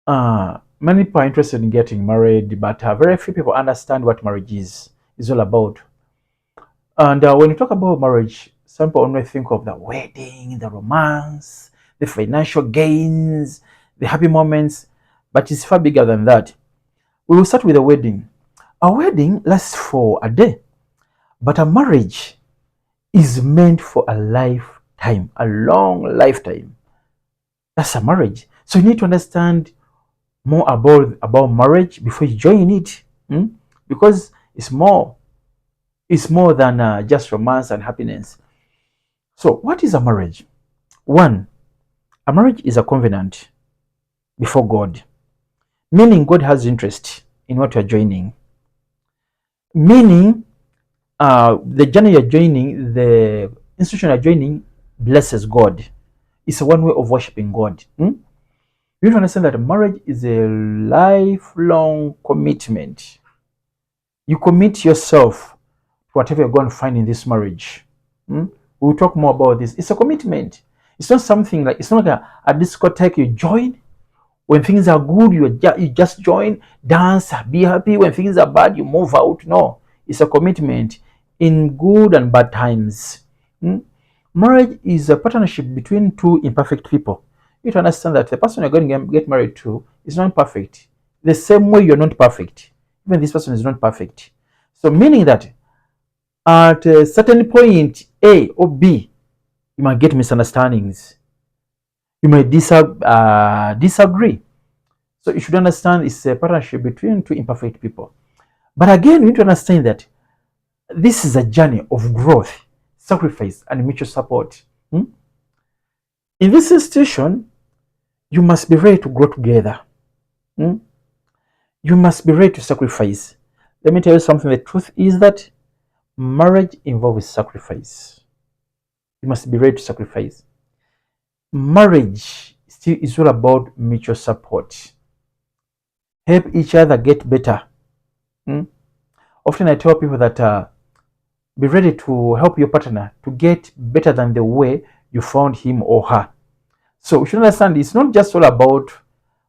Many people are interested in getting married, but very few people understand what marriage is all about. And when you talk about marriage, some people only think of the wedding, the romance, the financial gains, the happy moments, but it's far bigger than that. We will start with a wedding. A wedding lasts for a day, but a marriage is meant for a lifetime, a long lifetime. That's a marriage. So you need to understand more about marriage before you join it, because it's more than just romance and happiness. So what is a marriage? One, a marriage is a covenant before God, meaning God has interest in what you're joining, meaning the journey you're joining, the institution you're joining blesses God. It's one way of worshiping God. You need to understand that marriage is a lifelong commitment. You commit yourself to whatever you're going to find in this marriage. We'll talk more about this. It's a commitment. It's not something like, it's not like a discotheque you join. When things are good, you just join, dance, be happy. When things are bad, you move out. No, it's a commitment in good and bad times. Marriage is a partnership between two imperfect people. You need to understand that the person you're going to get married to is not perfect. The same way you're not perfect. Even this person is not perfect. So meaning that at a certain point, A or B, you might get misunderstandings. You might disagree. So you should understand it's a partnership between two imperfect people. But again, you need to understand that this is a journey of growth, sacrifice, and mutual support. In this institution, you must be ready to grow together. You must be ready to sacrifice. Let me tell you something. The truth is that marriage involves sacrifice. You must be ready to sacrifice. Marriage still is all about mutual support. Help each other get better. Often I tell people that be ready to help your partner to get better than the way you found him or her. So we should understand it's not just all about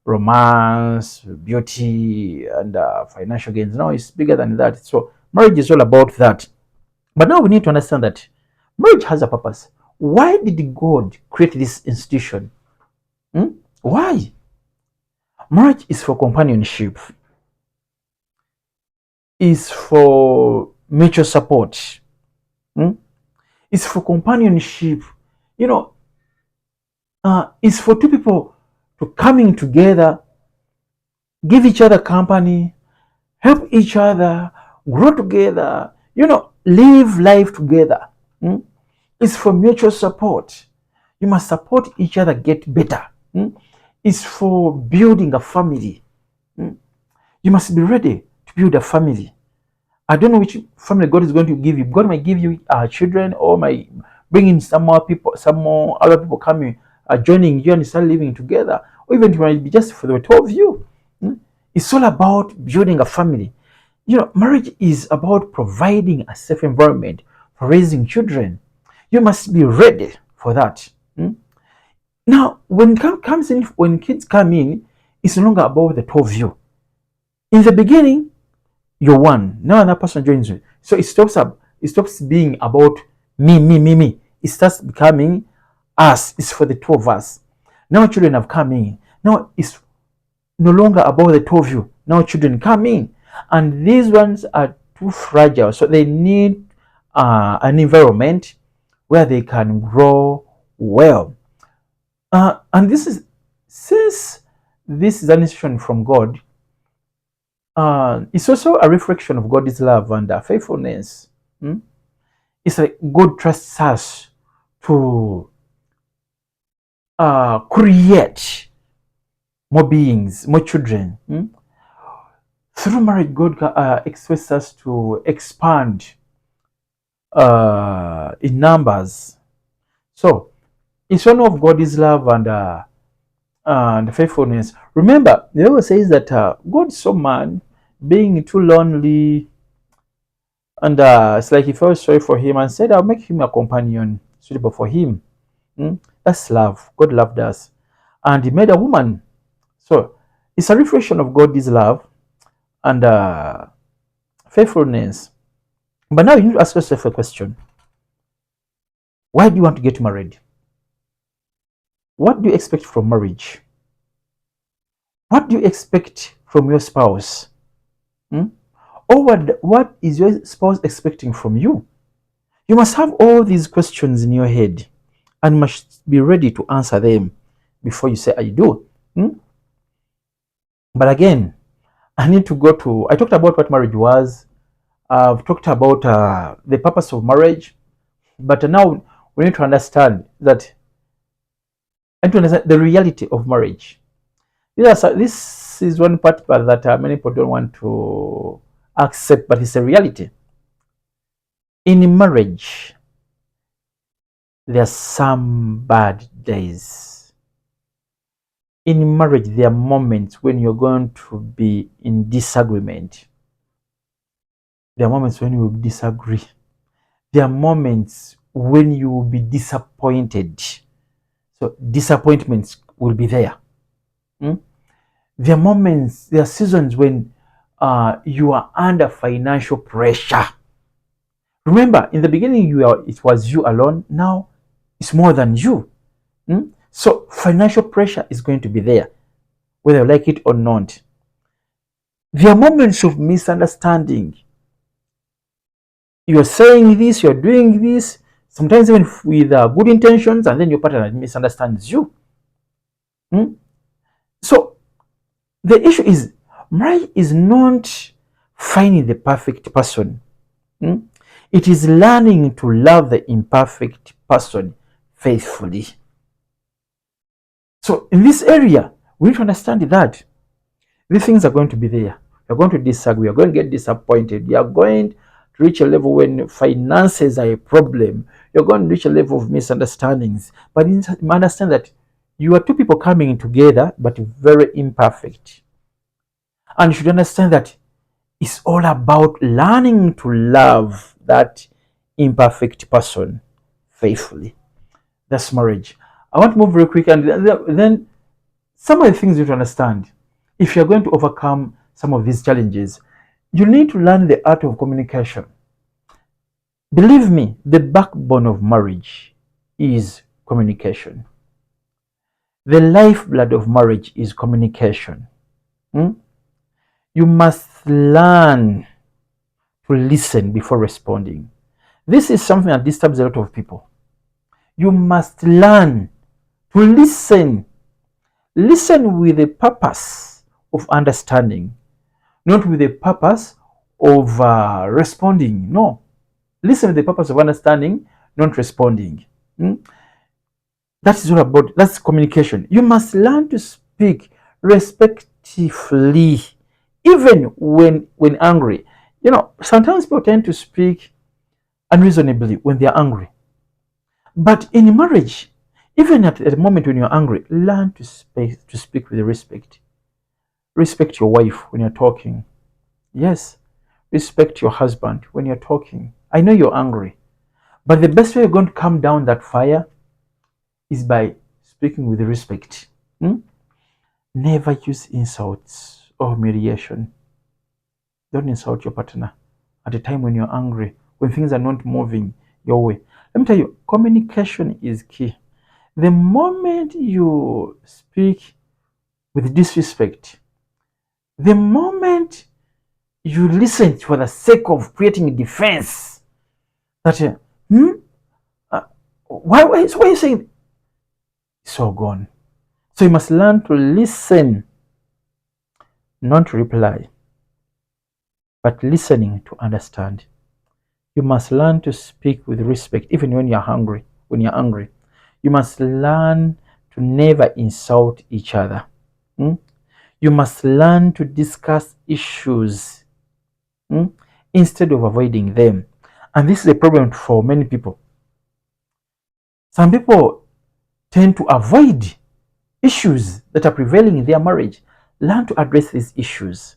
romance, beauty, and financial gains. No, it's bigger than that. So marriage is all about that. But now we need to understand that marriage has a purpose. Why did God create this institution? Why? Marriage is for companionship, is for mutual support, it's for companionship. It's for two people to coming together, give each other company, help each other, grow together, live life together. It's for mutual support. You must support each other, get better. It's for building a family. You must be ready to build a family. I don't know which family God is going to give you. God might give you children, or might bring in some more people, some more other people coming, joining you and start living together. Or even it might be just for the two of you. It's all about building a family. Marriage is about providing a safe environment for raising children. You must be ready for that. Now, when kids come in, it's no longer about the two of you. In the beginning, you're one. Now another person joins you. So it stops being about me. It starts becoming us. It's for the two of us. Now children have come in. Now it's no longer about the two of you. Now children come in. And these ones are too fragile. So they need an environment where they can grow well. And since this is an institution from God, it's also a reflection of God's love and faithfulness. It's like God trusts us to create more beings, more children. Through marriage, God expects us to expand in numbers. So it's one of God's love and faithfulness. Remember, the Bible says that God saw man being too lonely, and it's like he felt sorry for him and said, I'll make him a companion suitable for him. That's love. God loved us, and he made a woman. So It's a reflection of God's love and faithfulness. But now you need to ask yourself a question. Why do you want to get married? What do you expect from marriage? What do you expect from your spouse? Hmm? Or what is your spouse expecting from you? You must have all these questions in your head and must be ready to answer them before you say I do. Hmm? But again, I need to go to, I talked about what marriage was. I've talked about the purpose of marriage. But now we need to understand that, and to understand the reality of marriage. This is one part that many people don't want to accept, but it's a reality. In marriage, there are some bad days. In marriage, there are moments when you're going to be in disagreement. There are moments when you will disagree. There are moments when you will be disappointed. So disappointments will be there. There are moments, there are seasons when you are under financial pressure. Remember, in the beginning, it was you alone. Now, it's more than you. So, financial pressure is going to be there, whether you like it or not. There are moments of misunderstanding. You're saying this, you're doing this, sometimes even with good intentions, and then your partner misunderstands you. So, the issue is, marriage is not finding the perfect person. It is learning to love the imperfect person faithfully. So in this area, we need to understand that these things are going to be there. You're going to disagree. You're going to get disappointed. You're going to reach a level when finances are a problem. You're going to reach a level of misunderstandings. But understand that you are two people coming together, but very imperfect. And you should understand that it's all about learning to love that imperfect person faithfully. That's marriage. I want to move very quick, and then some of the things you need to understand. If you're going to overcome some of these challenges, you need to learn the art of communication. Believe me, the backbone of marriage is communication. The lifeblood of marriage is communication. You must learn to listen before responding. This is something that disturbs a lot of people. You must learn to listen. Listen with the purpose of understanding, not with the purpose of responding. No. Listen with the purpose of understanding, not responding. That is all about, that's communication. You must learn to speak respectfully, even when angry. Sometimes people tend to speak unreasonably when they are angry. But in marriage, even at the moment when you're angry, learn to speak with respect. Respect your wife when you're talking. Yes, respect your husband when you're talking. I know you're angry, but the best way you're going to calm down that fire is by speaking with respect. Never use insults or humiliation. Don't insult your partner at a time when you're angry, when things are not moving your way. Let me tell you, communication is key. The moment you speak with disrespect, the moment you listen for the sake of creating a defense, that why are you saying it's all gone? So you must learn to listen, not to reply, but listening to understand. You must learn to speak with respect, even when you're hungry. When you're angry, you must learn to never insult each other. You must learn to discuss issues instead of avoiding them. And this is a problem for many people. Some people tend to avoid issues that are prevailing in their marriage. Learn to address these issues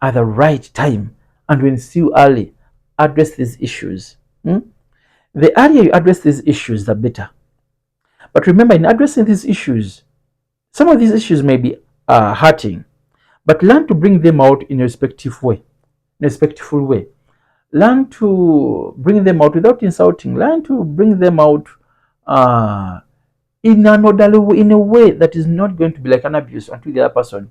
at the right time, and when still early, address these issues. The earlier you address these issues, the better. But remember, in addressing these issues, some of these issues may be hurting, but learn to bring them out in a respectful way. In a respectful way. Learn to bring them out without insulting. Learn to bring them out in an orderly way, in a way that is not going to be like an abuse unto the other person.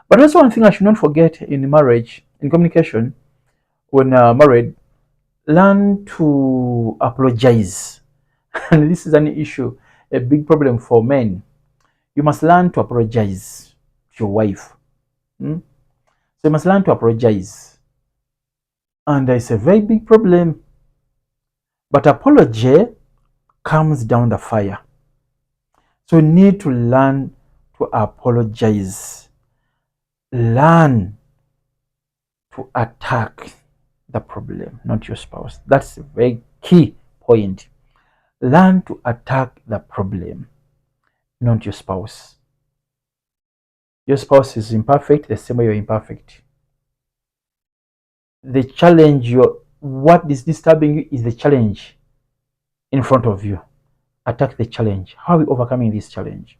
But also one thing I should not forget in marriage, in communication, when married, learn to apologize. And this is an issue, a big problem for men. You must learn to apologize to your wife. So you must learn to apologize. And it's a very big problem. But apology comes down the fire. So you need to learn to apologize. Learn to attack the problem, not your spouse. That's a very key point. Learn to attack the problem, not your spouse. Your spouse is imperfect the same way you're imperfect. The challenge, what is disturbing you is the challenge in front of you. Attack the challenge. How are we overcoming this challenge?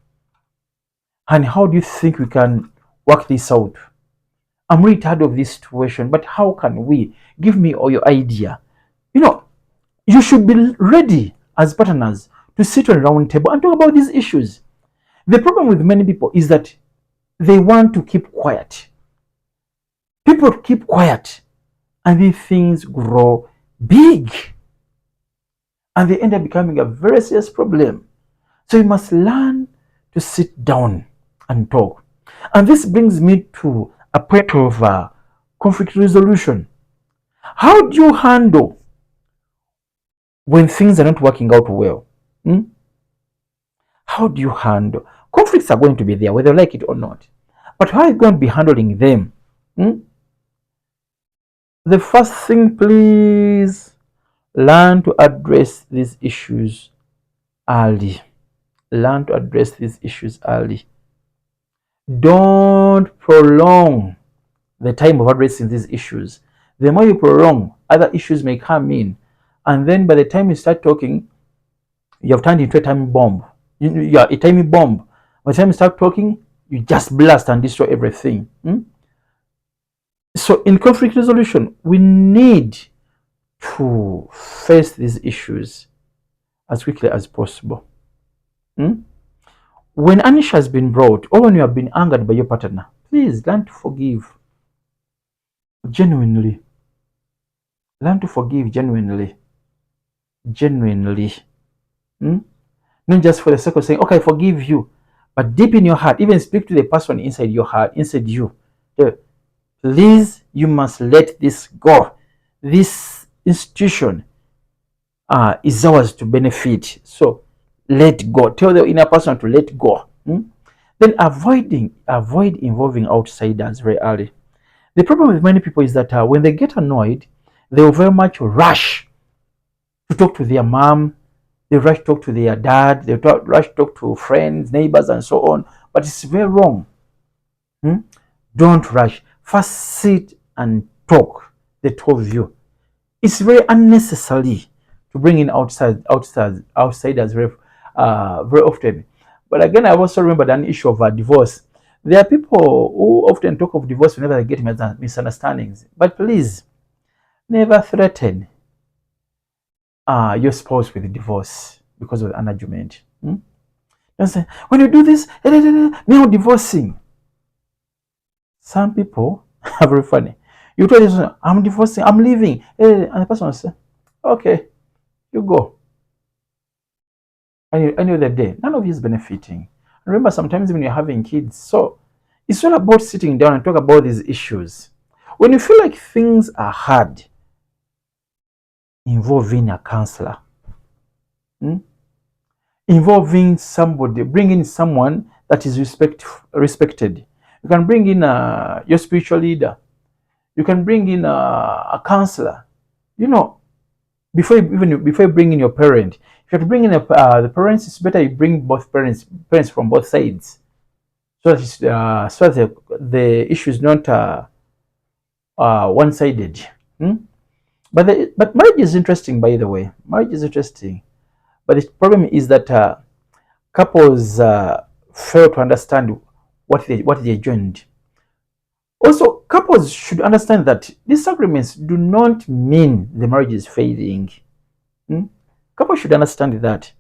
And how do you think we can work this out? I'm really tired of this situation, but how can we? Give me all your idea. You should be ready as partners to sit on a round table and talk about these issues. The problem with many people is that they want to keep quiet. People keep quiet and these things grow big and they end up becoming a very serious problem. So you must learn to sit down and talk. And this brings me to a point of conflict resolution. How do you handle when things are not working out well? How do you handle? Conflicts are going to be there, whether you like it or not. But how are you going to be handling them? The first thing, please, learn to address these issues early. Learn to address these issues early. Don't prolong the time of addressing these issues. The more you prolong, other issues may come in. And then by the time you start talking, you have turned into a time bomb. You are a tiny bomb. By the time you start talking, you just blast and destroy everything. So in conflict resolution, we need to face these issues as quickly as possible. When an issue has been brought, or when you have been angered by your partner, please learn to forgive genuinely. Learn to forgive genuinely. Not just for the sake of saying, okay, I forgive you, but deep in your heart, even speak to the person inside your heart, inside you. Please, you must let this go. This institution is ours to benefit. So let go. Tell the inner person to let go. Then avoid involving outsiders very early. The problem with many people is that when they get annoyed, they will very much rush to talk to their mom. They rush to talk to their dad. They rush to talk to friends, neighbors, and so on. But it's very wrong. Don't rush. First sit and talk, the two of you. It's very unnecessary to bring in outsiders very often. But again, I also remembered an issue of divorce. There are people who often talk of divorce whenever they get misunderstandings. But please, never threaten your spouse with divorce because of an argument. Don't say, when you do this, me I'm divorcing. Some people are very funny. You tell this, I'm divorcing, I'm leaving. And the person will say, okay, you go. Any other day, none of you is benefiting. Remember, sometimes when you're having kids, so it's all about sitting down and talk about these issues. When you feel like things are hard, involving a counselor, involving somebody, bring in someone that is respected. You can bring in your spiritual leader. You can bring in a counselor. Before you bring in your parent, if you have to bring in the parents, it's better you bring both parents from both sides, so that the issue is not one-sided. But marriage is interesting, by the way. Marriage is interesting, but the problem is that couples fail to understand what they joined. Also, couples should understand that disagreements do not mean the marriage is failing. Hmm? Couples should understand that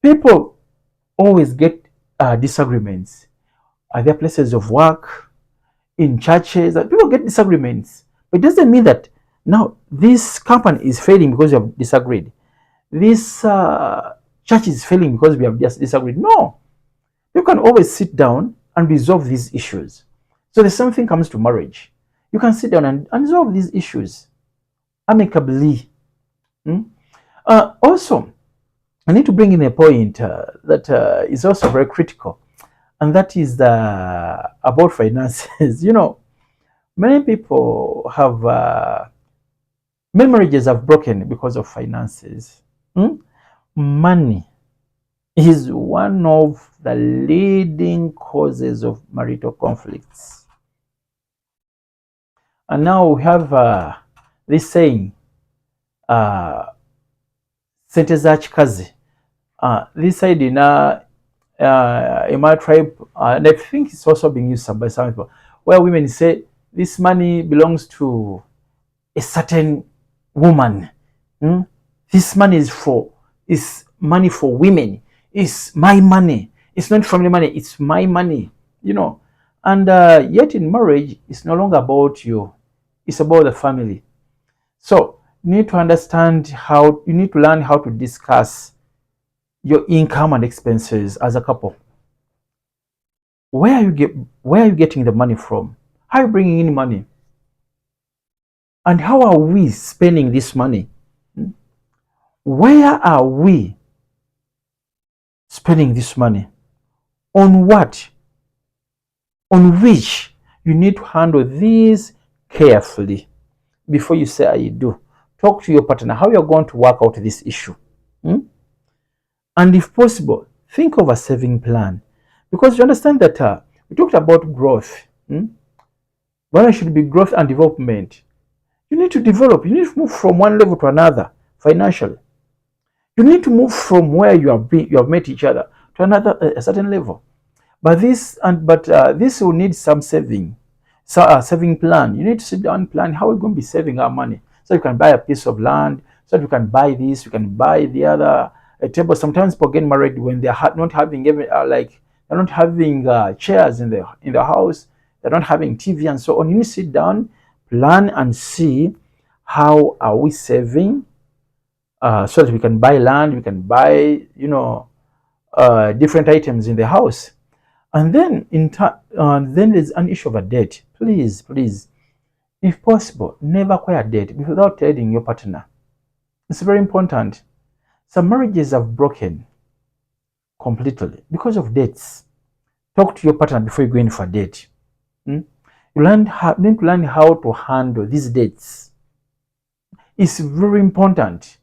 people always get disagreements at their places of work, in churches. People get disagreements, but it doesn't mean that now this company is failing because you have disagreed. This church is failing because we have just disagreed. No, you can always sit down and resolve these issues. So the same thing comes to marriage. You can sit down and resolve these issues amicably. Hmm? Also, I need to bring in a point that is also very critical, and that is about finances. Many people have, many marriages have broken because of finances. Hmm? Money is one of the leading causes of marital conflicts. And now we have this saying, sente za kikazi. This side in my tribe, and I think it's also being used by some people, where women say this money belongs to a certain woman. Hmm? This money is money for women. It's my money. It's not family money. It's my money. And yet in marriage, it's no longer about you. It's about the family. So you need to understand you need to learn how to discuss your income and expenses as a couple. Where are you getting the money from? How are you bringing in money? And how are we spending this money? Where are we spending this money? On what? On which? You need to handle these carefully before you say I do. Talk to your partner how you're going to work out this issue. And if possible, think of a saving plan. Because you understand that we talked about growth. Whether it should be growth and development. You need to develop. You need to move from one level to another financially. You need to move from where you have met each other to a certain level. But this will need some saving. So saving plan. You need to sit down and plan how we're going to be saving our money. So you can buy a piece of land. So you can buy this. You can buy the other table. Sometimes people get married when they're not having they're not having chairs in the house. They're not having TV and so on. You need to sit down, plan, and see how are we saving, so that we can buy land. We can buy different items in the house. And then then there's an issue of a debt. Please, if possible, never acquire debt without telling your partner. It's very important. Some marriages have broken completely because of debts. Talk to your partner before you go in for debt. You need to learn how to handle these debts. It's very important.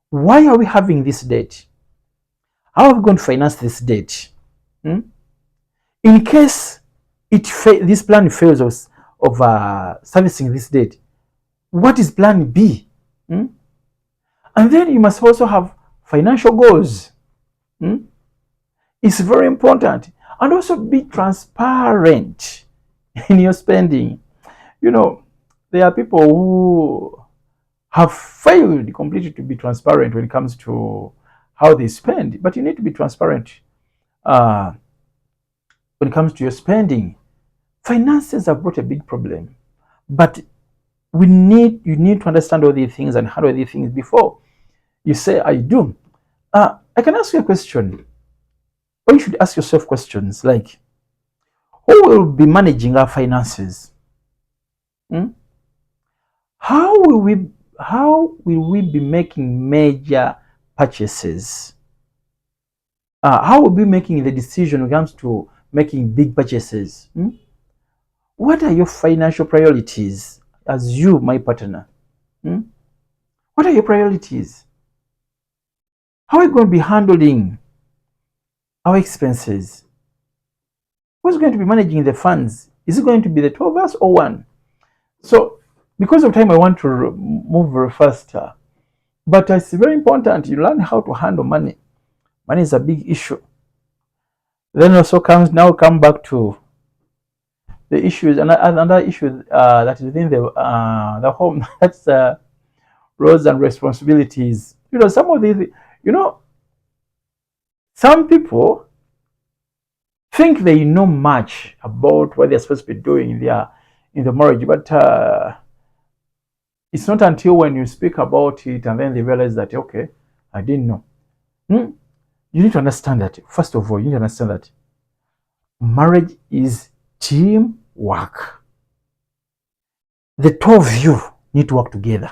Why are we having this debt? How are we going to finance this debt? In case this plan fails of servicing this debt, what is plan B? And then you must also have financial goals. It's very important. And also be transparent in your spending. There are people who have failed completely to be transparent when it comes to how they spend. But you need to be transparent when it comes to your spending. Finances have brought a big problem. But you need to understand all these things and handle these things before you say, I do. I can ask you a question. Or you should ask yourself questions like, who will be managing our finances? How will we be making major purchases? How will we be making the decision when it comes to making big purchases? What are your financial priorities as you, my partner? What are your priorities? How are we going to be handling our expenses? Who's going to be managing the funds? Is it going to be the two of us or one? So, because of time, I want to move very fast. But it's very important you learn how to handle money. Money is a big issue. Then also come back to the issues, and another issue that is within the home. That's roles and responsibilities. Some of these, you know, some people think they know much about what they're supposed to be doing in the marriage, but it's not until when you speak about it and then they realize that, okay, I didn't know. You need to understand that. First of all, you need to understand that marriage is teamwork. The two of you need to work together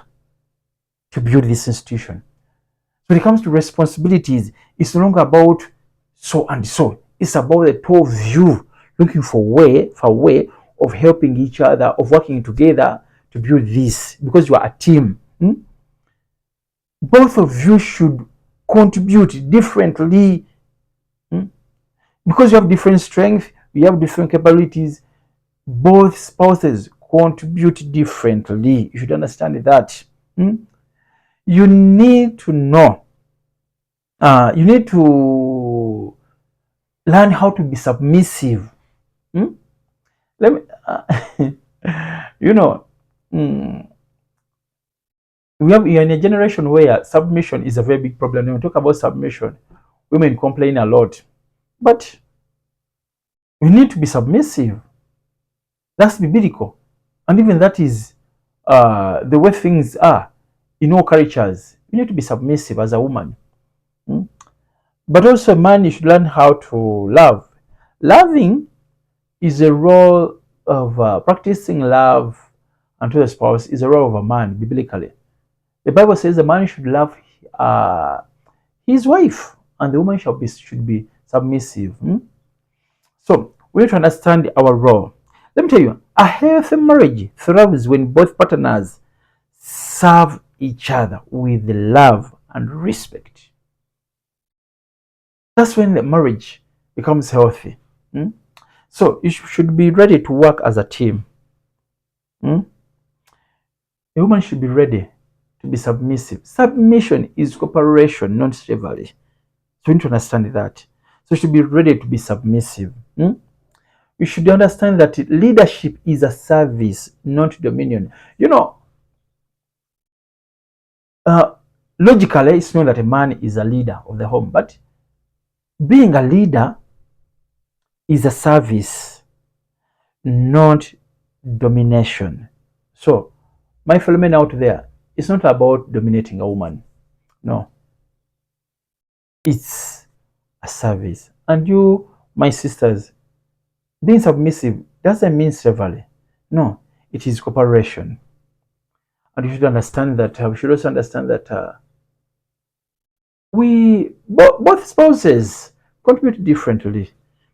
to build this institution. When it comes to responsibilities, it's no longer about so and so. It's about the two of you looking for a way of helping each other, of working together to build this, because you are a team. Both of you should contribute differently, because you have different strengths, you have different capabilities. Both spouses contribute differently. You should understand that. You need to know. You need to learn how to be submissive. Let me, you know, we are in a generation where submission is a very big problem. When we talk about submission, women complain a lot, but you need to be submissive. That's biblical, and even that is the way things are in all cultures. You need to be submissive as a woman. But also, man, you should learn how to love. Loving is a role of practicing love unto the spouse is a role of a man biblically. The Bible says the man should love his wife, and the woman should be submissive. So we need to understand our role. Let me tell you, a healthy marriage thrives when both partners serve each other with love and respect. That's when the marriage becomes healthy. So you should be ready to work as a team. A woman should be ready to be submissive. Submission is cooperation, not slavery. So you need to understand that. So you should be ready to be submissive. You should understand that leadership is a service, not dominion. Logically, it's known that a man is a leader of the home, but being a leader is a service, not domination. So, my fellow men out there, it's not about dominating a woman. No. It's a service. And you, my sisters, being submissive doesn't mean slavery. No, it is cooperation. And you should understand that, we should also understand that both spouses contribute differently,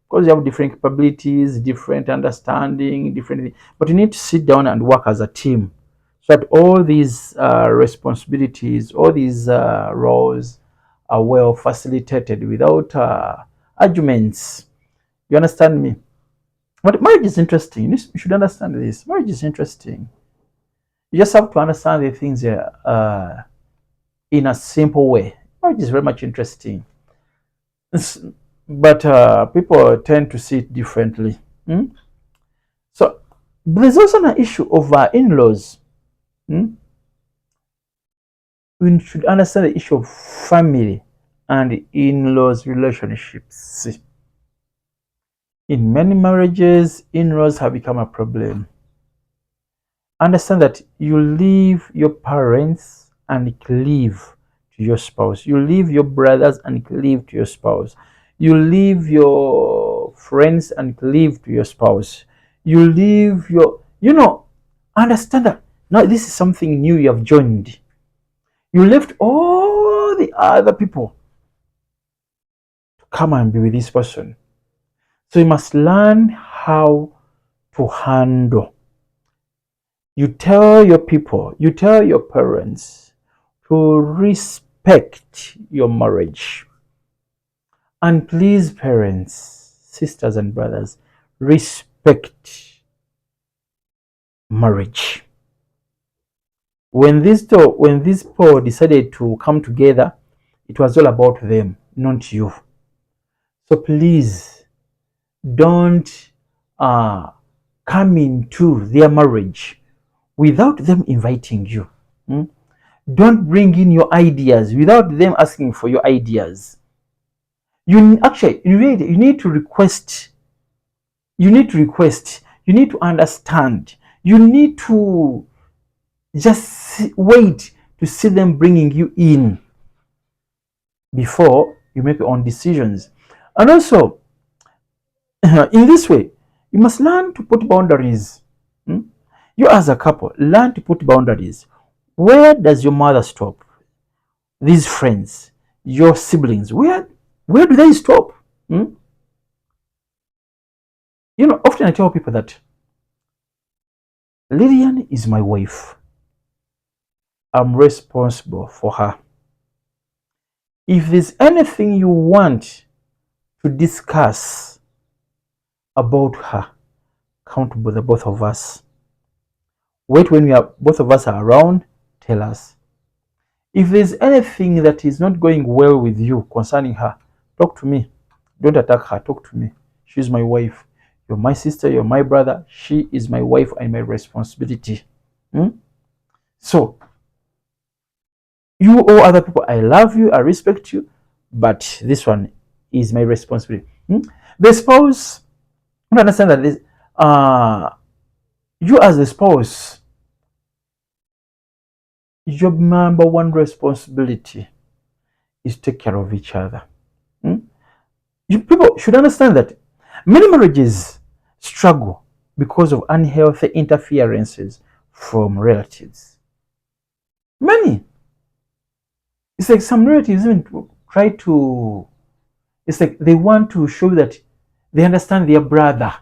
because you have different capabilities, different understanding, different. But you need to sit down and work as a team, so that all these responsibilities, all these roles are well facilitated without arguments. You understand me? But marriage is interesting. You should understand this. Marriage is interesting. You just have to understand the things in a simple way. Marriage is very much interesting. But people tend to see it differently. So there's also an issue of in-laws. We should understand the issue of family and in-laws relationships. In many marriages, in-laws have become a problem. Understand that you leave your parents and cleave to your spouse. You leave your brothers and cleave to your spouse. You leave your friends and cleave to your spouse. You leave understand that now this is something new you have joined. You left all the other people to come and be with this person. So you must learn how to handle. You tell your people, you tell your parents to respect your marriage. And please, parents, sisters and brothers, respect marriage. When these people decided to come together, it was all about them, not you. So please don't come into their marriage without them inviting you. Hmm? Don't bring in your ideas without them asking for your ideas. You actually, you need to request. You need to request. You need to understand. You need to just wait to see them bringing you in before you make your own decisions. And also, in this way, you must learn to put boundaries. Hmm? You as a couple, learn to put boundaries. Where does your mother stop? These friends, your siblings, where do they stop? Hmm? You know, often I tell people that Lillian is my wife. I'm responsible for her. If there's anything you want to discuss about her, count the both of us. Wait when both of us are around, tell us. If there's anything that is not going well with you concerning her, talk to me. Don't attack her, talk to me. She's my wife. You're my sister, you're my brother. She is my wife and my responsibility. Hmm? So, you all other people, I love you, I respect you, but this one is my responsibility. Hmm? The spouse, you understand that this, you as the spouse, your number one responsibility is to take care of each other. Hmm? You people should understand that many marriages struggle because of unhealthy interferences from relatives. Many. It's like some relatives even try to, it's like they want to show that they understand their brother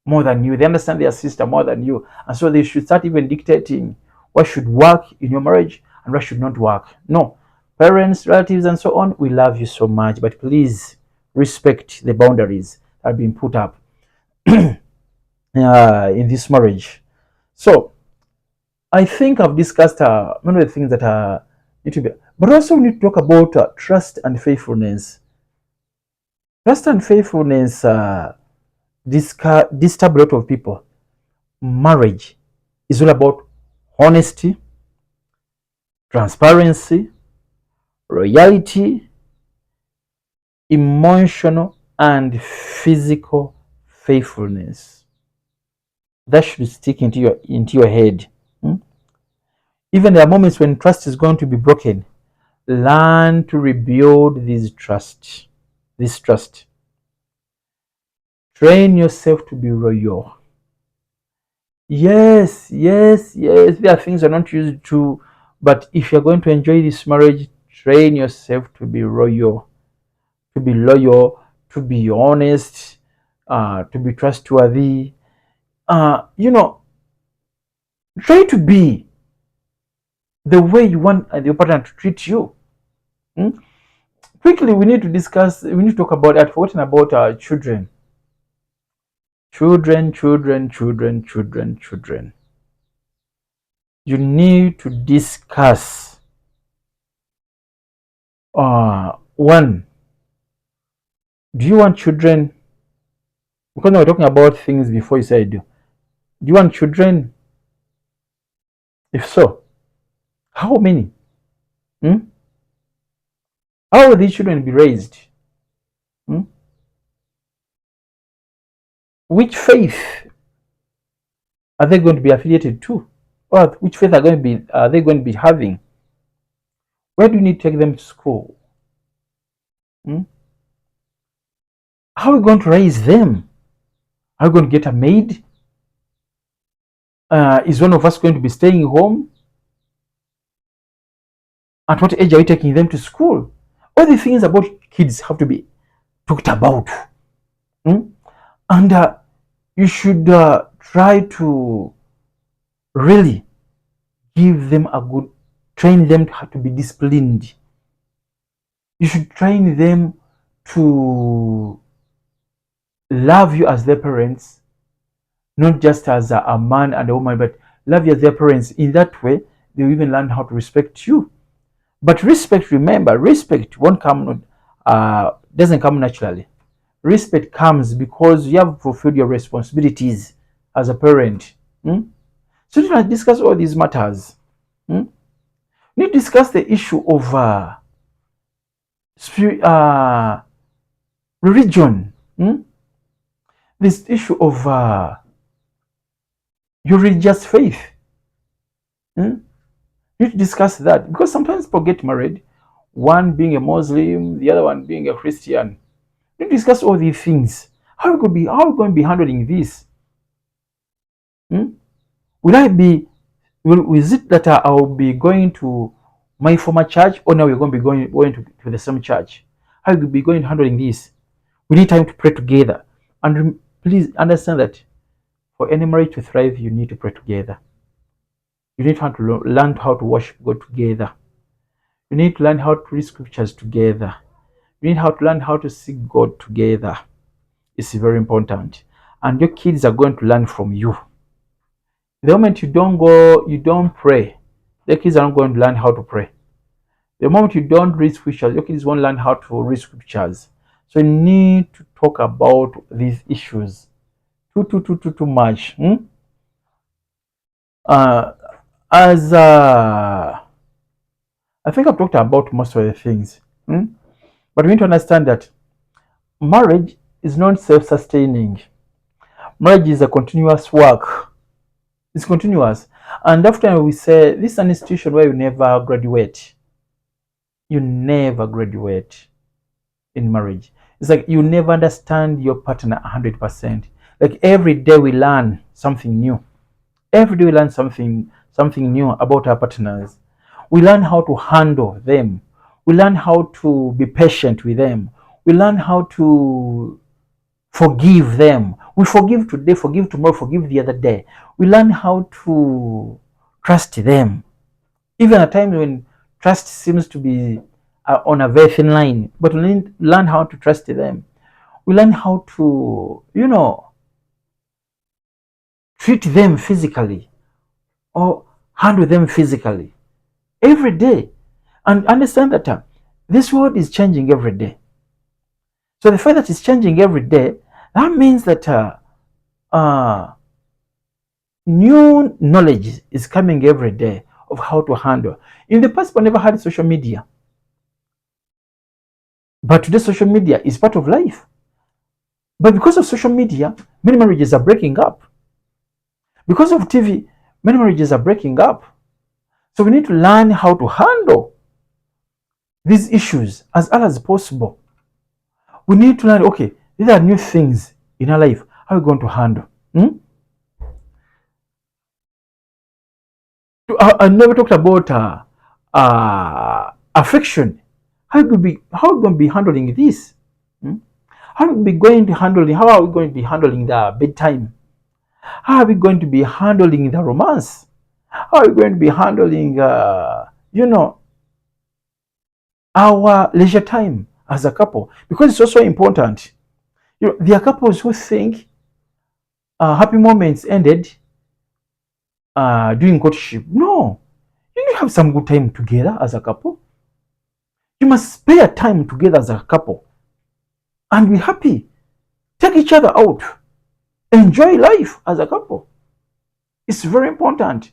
more than you, they understand their sister more than you, and so they should start even dictating what should work in your marriage and what should not work. No, parents, relatives, and so on, we love you so much, but please respect the boundaries that have been put up in this marriage. So I think I've discussed many of the things that need to be, but also we need to talk about trust and faithfulness. Trust and faithfulness disturb a lot of people. Marriage is all about honesty, transparency, loyalty, emotional and physical faithfulness. That should stick into your head. Hmm? Even there are moments when trust is going to be broken. Learn to rebuild this trust. This trust. Train yourself to be loyal. Yes, yes, yes. There are things you're not used to, but if you're going to enjoy this marriage, train yourself to be loyal, to be honest, to be trustworthy. You know, try to be the way you want your partner to treat you. Hmm? Quickly, we need to discuss. We need to talk about. I've forgotten about our children. Children. You need to discuss. One, do you want children? Because we were talking about things before you said do. Do you want children? If so, how many? Hmm? How will these children be raised? Hmm? Which faith are they going to be affiliated to? Or which faith are they going to be having? Where do you need to take them to school? Hmm? How are we going to raise them? Are we going to get a maid? Is one of us going to be staying home? At what age are we taking them to school? All the things about kids have to be talked about. Hmm? And you should try to really give them train them to be disciplined. You should train them to love you as their parents, not just as a man and a woman, but love you as their parents. In that way, they will even learn how to respect you. But respect, remember, respect won't come, doesn't come naturally. Respect comes because you have fulfilled your responsibilities as a parent. So you need to discuss all these matters. You need to discuss the issue of religion. This issue of your religious faith. You need to discuss that because sometimes people get married, one being a Muslim, the other one being a Christian. You need to discuss all these things. How are we going to be handling this? Will I be? Is it that I will be going to my former church, or now we're going to be going to the same church? How will we be going to handling this? We need time to pray together, and please understand that for any marriage to thrive, you need to pray together. You need to learn how to worship God together. You need to learn how to read scriptures together. You need to learn how to seek God together. It's very important. And your kids are going to learn from you. The moment you don't pray, the kids are not going to learn how to pray. The moment you don't read scriptures, your kids won't learn how to read scriptures. So you need to talk about these issues too much. As I think I've talked about most of the things, but we need to understand that marriage is not self-sustaining. Marriage is a continuous work. It's continuous, and often we say this is an institution where you never graduate. You never graduate in marriage. It's like you never understand your partner 100%. Like every day we learn something new. Every day we learn something new about our partners. We learn how to handle them. We learn how to be patient with them. We learn how to forgive them. We forgive today, forgive tomorrow, forgive the other day. We learn how to trust them. Even at times when trust seems to be on a very thin line, but we learn how to trust them. We learn how to, treat them physically or handle them physically every day. And understand that this world is changing every day. So the fact that it's changing every day, that means that new knowledge is coming every day of how to handle. In the past, we never had social media. But today, social media is part of life. But because of social media, many marriages are breaking up. Because of TV, many marriages are breaking up. So we need to learn how to handle these issues as early as possible. We need to learn, okay, these are new things in our life. How are we going to handle? I never talked about affection. How are we going to be handling this? How are we going to be handling the bedtime? How are we going to be handling the romance? How are we going to be handling, our leisure time as a couple? Because it's also important. There are couples who think happy moments ended during courtship. No, you need to have some good time together as a couple. You must spare time together as a couple and be happy. Take each other out. Enjoy life as a couple. It's very important.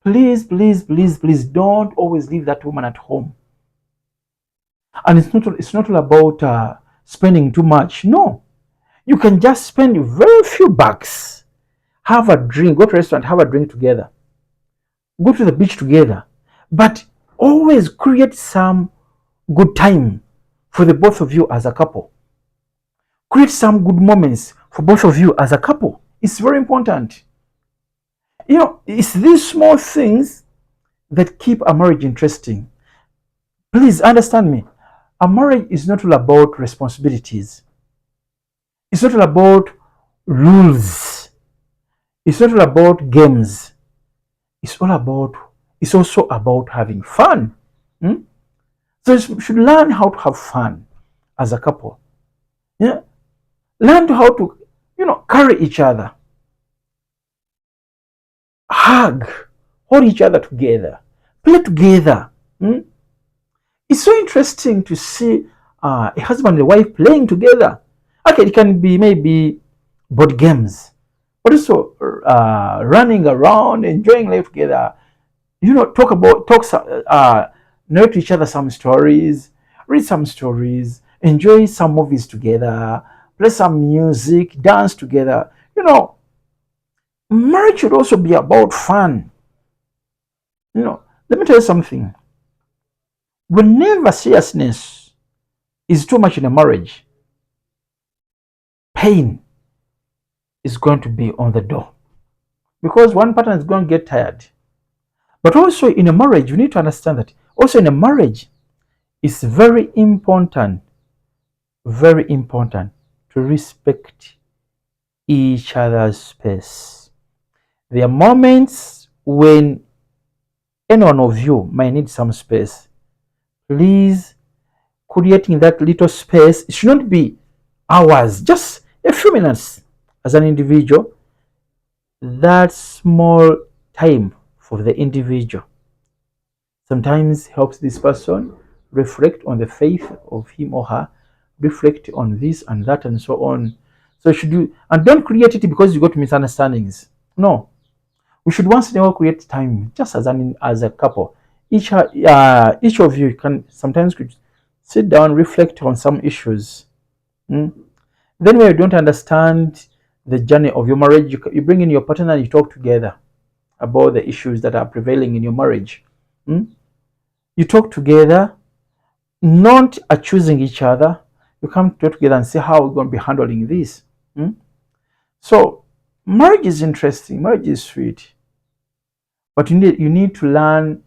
Please, please, please, please don't always leave that woman at home. And it's not all about spending too much. No. You can just spend very few bucks. Have a drink, go to a restaurant, have a drink together. Go to the beach together. But always create some good time for the both of you as a couple. Create some good moments for both of you as a couple. It's very important. It's these small things that keep a marriage interesting. Please understand me. A marriage is not all about responsibilities. It's not all about rules. It's not all about games. It's also about having fun. So you should learn how to have fun as a couple. Learn how to, carry each other. Hug. Hold each other together. Play together. It's so interesting to see a husband and a wife playing together. Okay, it can be maybe board games, but also running around, enjoying life together. Narrate to each other some stories, read some stories, enjoy some movies together, play some music, dance together. Marriage should also be about fun. Let me tell you something. Whenever seriousness is too much in a marriage, pain is going to be on the door because one partner is going to get tired. But also in a marriage, you need to understand that also in a marriage, it's very important to respect each other's space. There are moments when any one of you might need some space. Please, creating that little space, it should not be hours, just a few minutes as an individual. That small time for the individual sometimes helps this person reflect on the faith of him or her, reflect on this and that and so on. So should you, and don't create it because you got misunderstandings. No, we should once in a while create time just as a couple. Each of you can sometimes could sit down, reflect on some issues. Mm? Then when you don't understand the journey of your marriage, you bring in your partner and you talk together about the issues that are prevailing in your marriage. Mm? You talk together, not accusing each other. You come to together and say how we're going to be handling this. Mm? So marriage is interesting, marriage is sweet, but you need to learn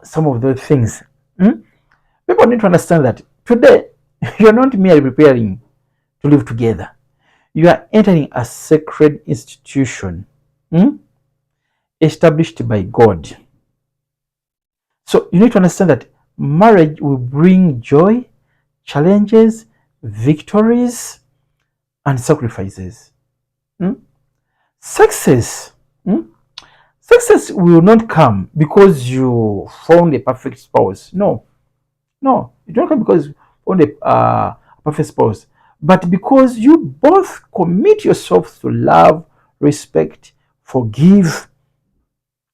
some of those things. Mm? People need to understand that today you're not merely preparing to live together. You are entering a sacred institution established by God. So you need to understand that marriage will bring joy, challenges, victories, and sacrifices. Success. mm, Success will not come because you found a perfect spouse. No, no, it don't come because you found a perfect spouse, but because you both commit yourselves to love, respect, forgive,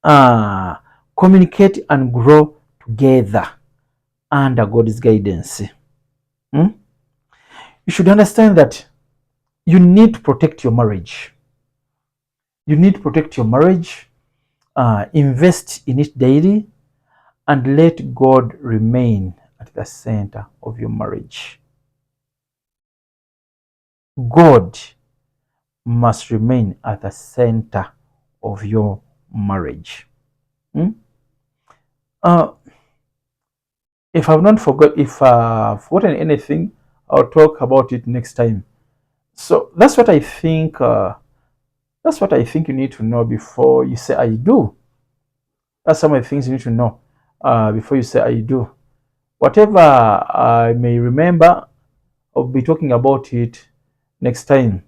uh, communicate, and grow together under God's guidance. Hmm? You should understand that you need to protect your marriage. You need to protect your marriage, invest in it daily, and let God remain at the center of your marriage. God must remain at the center of your marriage. Hmm? Uh, if I've not forgot, if I've forgotten anything, I'll talk about it next time. So that's what I think. That's what I think you need to know before you say I do. That's some of the things you need to know before you say I do. Whatever I may remember, I'll be talking about it next time.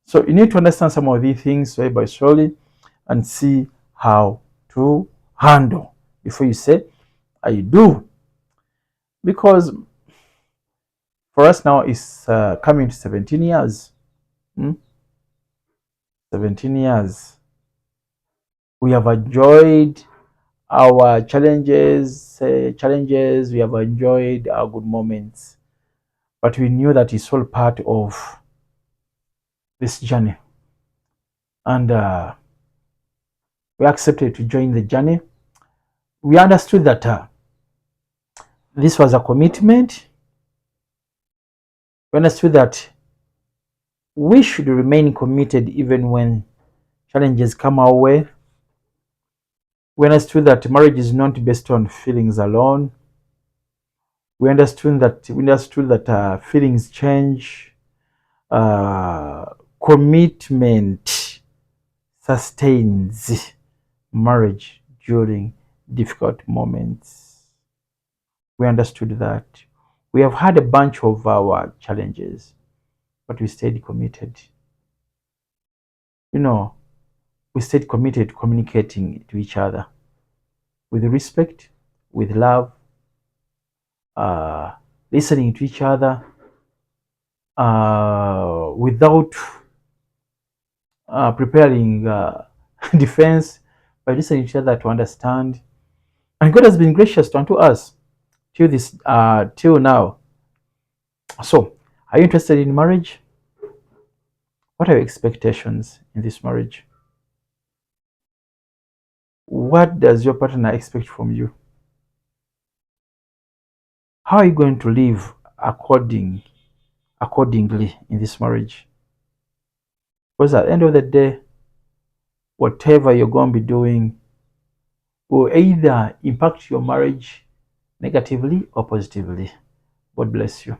So you need to understand some of these things slowly by slowly and see how to handle before you say I do. Because for us now it's coming to 17 years. 17 years. We have enjoyed our challenges, we have enjoyed our good moments, but we knew that it's all part of this journey, and we accepted to join the journey. We understood that this was a commitment. We understood that we should remain committed even when challenges come our way. We understood that marriage is not based on feelings alone. We understood that feelings change. Commitment sustains marriage during difficult moments. We understood that. We have had a bunch of our challenges, but we stayed committed. We stayed committed to communicating to each other with respect, with love, listening to each other, without preparing defense, by listening to each other to understand. And God has been gracious unto us till now. So, are you interested in marriage? What are your expectations in this marriage? What does your partner expect from you? How are you going to live accordingly in this marriage? Because at the end of the day, whatever you're going to be doing will either impact your marriage negatively or positively. God bless you.